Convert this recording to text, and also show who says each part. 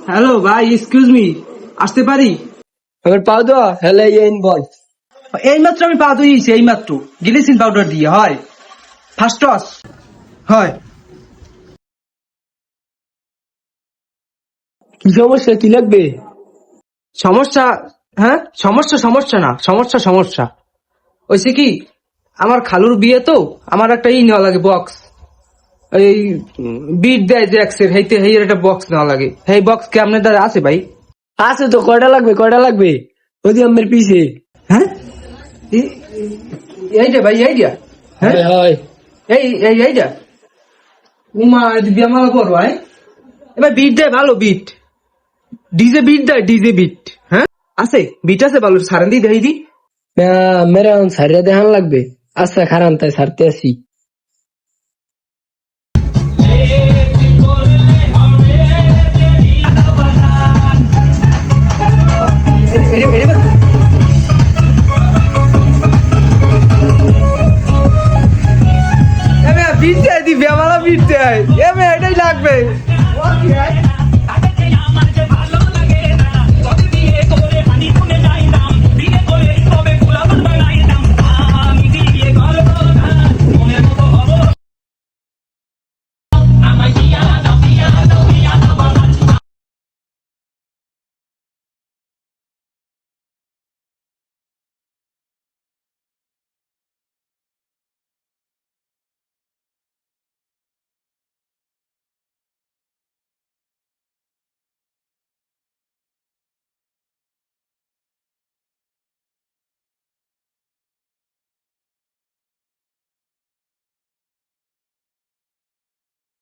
Speaker 1: Hello ভাই, excuse me, আসতে পারি?
Speaker 2: আমার পাও তো হেলে ইন বল।
Speaker 1: এইমাত্র আমি পা ধুইছি, এইমাত্র গ্লিসিন পাউডার দিয়ে। হয় ফার্স্ট টস। হয়
Speaker 2: কি সমস্যা, কি লাগবে?
Speaker 1: সমস্যা? হ্যাঁ, সমস্যা সমস্যা না, সমস্যা সমস্যা ওইসে কি, আমার খালুর বিয়ে তো, আমার একটা নেওয়া লাগে বক্স। এই বিট দেয় যে এক্সের, হেইতে হেই একটা বক্স নেওয়া লাগে। হেই বক্স কি আপনার দ্বারা আছে ভাই?
Speaker 2: আছে তো, কয়টা লাগবে কয়টা লাগবে? ওই আমার পিছে।
Speaker 1: হ্যাঁ, এইটা ভাই, এইটা। হ্যাঁ,
Speaker 2: হয়
Speaker 1: এইটা। উমা বিয়ে মালা করবো। এবার বিট দেয় ভালো, বিট ডিজে বিট দেয়, ডিজে বিট। হ্যাঁ আছে, বিট আছে ভালো, সারেন দি দেই দি।
Speaker 2: মেরে সারিয়া দেখান লাগবে। আচ্ছা খারান, তাই সারতে আসি।
Speaker 1: বিট দেয় দি, বিয়ে মালা বিট দেয়। এটাই লাগবে।